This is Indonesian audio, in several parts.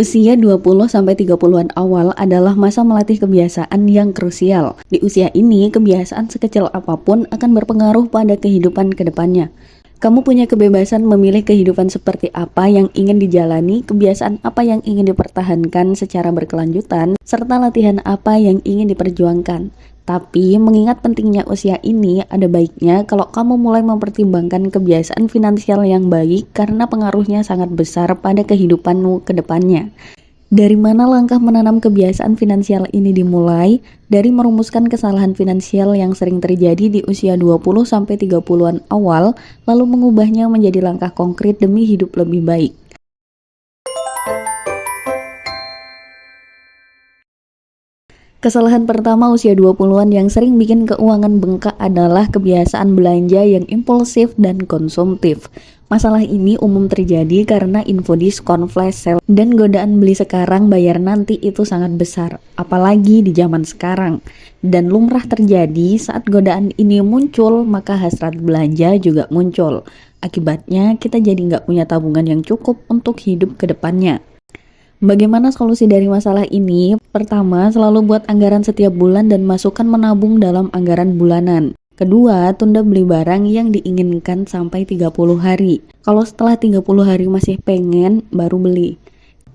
Usia 20-30-an awal adalah masa melatih kebiasaan yang krusial. Di usia ini, kebiasaan sekecil apapun akan berpengaruh pada kehidupan ke depannya. Kamu punya kebebasan memilih kehidupan seperti apa yang ingin dijalani, kebiasaan apa yang ingin dipertahankan secara berkelanjutan, serta latihan apa yang ingin diperjuangkan. Tapi mengingat pentingnya usia ini, ada baiknya kalau kamu mulai mempertimbangkan kebiasaan finansial yang baik karena pengaruhnya sangat besar pada kehidupanmu ke depannya. Dari mana langkah menanam kebiasaan finansial ini dimulai? Dari merumuskan kesalahan finansial yang sering terjadi di usia 20-30-an awal, lalu mengubahnya menjadi langkah konkret demi hidup lebih baik. Kesalahan pertama usia 20-an yang sering bikin keuangan bengkak adalah kebiasaan belanja yang impulsif dan konsumtif. Masalah ini umum terjadi karena info diskon, flash sale, dan godaan beli sekarang bayar nanti itu sangat besar, apalagi di zaman sekarang. Dan lumrah terjadi saat godaan ini muncul, maka hasrat belanja juga muncul. Akibatnya kita jadi nggak punya tabungan yang cukup untuk hidup ke depannya. Bagaimana solusi dari masalah ini? Pertama, selalu buat anggaran setiap bulan dan masukkan menabung dalam anggaran bulanan. Kedua, tunda beli barang yang diinginkan sampai 30 hari. Kalau setelah 30 hari masih pengen, baru beli.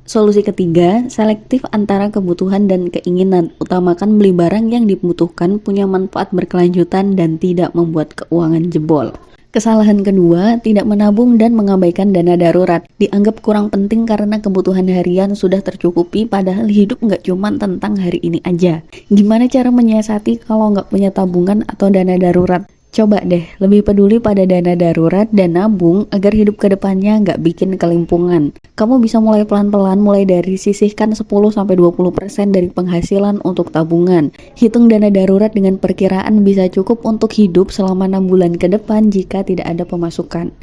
Solusi ketiga, selektif antara kebutuhan dan keinginan. Utamakan beli barang yang dibutuhkan, punya manfaat berkelanjutan, dan tidak membuat keuangan jebol. Kesalahan kedua, tidak menabung dan mengabaikan dana darurat. Dianggap kurang penting karena kebutuhan harian sudah tercukupi, padahal hidup nggak cuma tentang hari ini aja. Gimana cara menyiasati kalau nggak punya tabungan atau dana darurat? Coba deh, lebih peduli pada dana darurat dan nabung agar hidup ke depannya nggak bikin kelimpungan. Kamu bisa mulai pelan-pelan, mulai dari sisihkan 10-20% dari penghasilan untuk tabungan. Hitung dana darurat dengan perkiraan bisa cukup untuk hidup selama 6 bulan ke depan jika tidak ada pemasukan.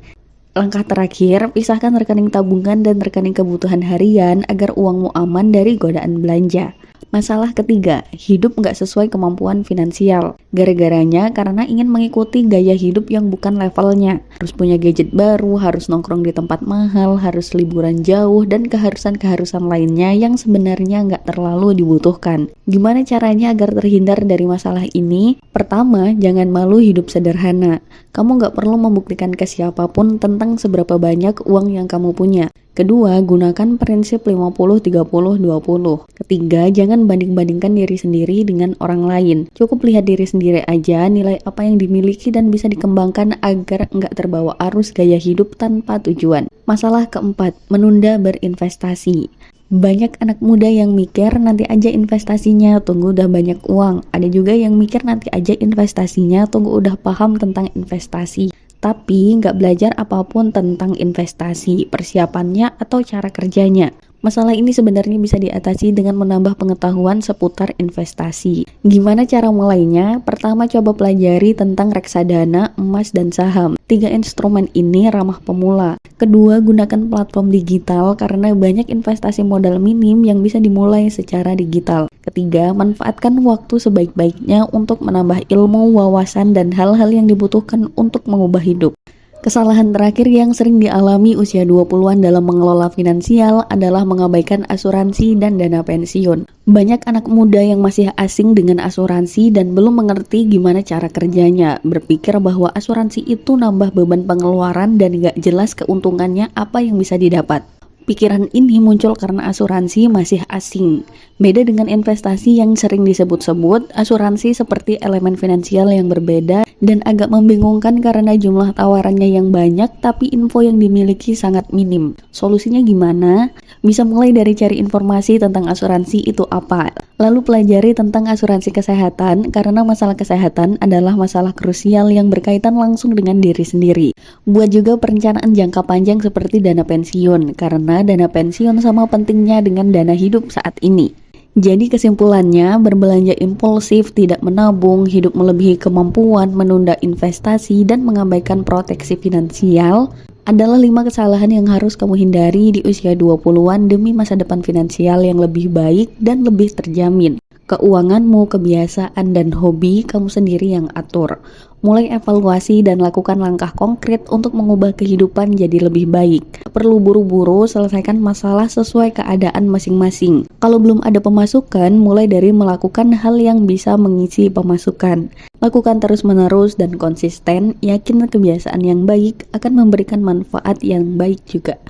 Langkah terakhir, pisahkan rekening tabungan dan rekening kebutuhan harian agar uangmu aman dari godaan belanja. Masalah ketiga, hidup nggak sesuai kemampuan finansial. Gara-garanya karena ingin mengikuti gaya hidup yang bukan levelnya. Harus punya gadget baru, harus nongkrong di tempat mahal, harus liburan jauh, dan keharusan-keharusan lainnya yang sebenarnya nggak terlalu dibutuhkan. Gimana caranya agar terhindar dari masalah ini? Pertama, jangan malu hidup sederhana. Kamu nggak perlu membuktikan ke siapapun tentang seberapa banyak uang yang kamu punya. Kedua, gunakan prinsip 50-30-20. Ketiga, jangan banding-bandingkan diri sendiri dengan orang lain. Cukup lihat diri sendiri aja, nilai apa yang dimiliki dan bisa dikembangkan agar nggak terbawa arus gaya hidup tanpa tujuan. Masalah keempat, menunda berinvestasi. Banyak anak muda yang mikir nanti aja investasinya, tunggu udah banyak uang. Ada juga yang mikir nanti aja investasinya, tunggu udah paham tentang investasi. Tapi nggak belajar apapun tentang investasi, persiapannya, atau cara kerjanya. Masalah ini sebenarnya bisa diatasi dengan menambah pengetahuan seputar investasi. Gimana cara mulainya? Pertama, coba pelajari tentang reksadana, emas, dan saham. 3 instrumen ini ramah pemula. Kedua, gunakan platform digital karena banyak investasi modal minim yang bisa dimulai secara digital. Ketiga, manfaatkan waktu sebaik-baiknya untuk menambah ilmu, wawasan, dan hal-hal yang dibutuhkan untuk mengubah hidup. Kesalahan terakhir yang sering dialami usia 20-an dalam mengelola finansial adalah mengabaikan asuransi dan dana pensiun. Banyak anak muda yang masih asing dengan asuransi dan belum mengerti gimana cara kerjanya. Berpikir bahwa asuransi itu nambah beban pengeluaran dan gak jelas keuntungannya apa yang bisa didapat. Pikiran ini muncul karena asuransi masih asing. Beda dengan investasi yang sering disebut-sebut, asuransi seperti elemen finansial yang berbeda dan agak membingungkan karena jumlah tawarannya yang banyak tapi info yang dimiliki sangat minim. Solusinya gimana? Bisa mulai dari cari informasi tentang asuransi itu apa. Lalu pelajari tentang asuransi kesehatan karena masalah kesehatan adalah masalah krusial yang berkaitan langsung dengan diri sendiri. Buat juga perencanaan jangka panjang seperti dana pensiun karena dana pensiun sama pentingnya dengan dana hidup saat ini. Jadi kesimpulannya, berbelanja impulsif, tidak menabung, hidup melebihi kemampuan, menunda investasi, dan mengabaikan proteksi finansial adalah 5 kesalahan yang harus kamu hindari di usia 20-an demi masa depan finansial yang lebih baik dan lebih terjamin. Keuanganmu, kebiasaan, dan hobi kamu sendiri yang atur. Mulai evaluasi dan lakukan langkah konkret untuk mengubah kehidupan jadi lebih baik. Perlu buru-buru selesaikan masalah sesuai keadaan masing-masing. Kalau belum ada pemasukan, mulai dari melakukan hal yang bisa mengisi pemasukan. Lakukan terus-menerus dan konsisten, yakin kebiasaan yang baik akan memberikan manfaat yang baik juga.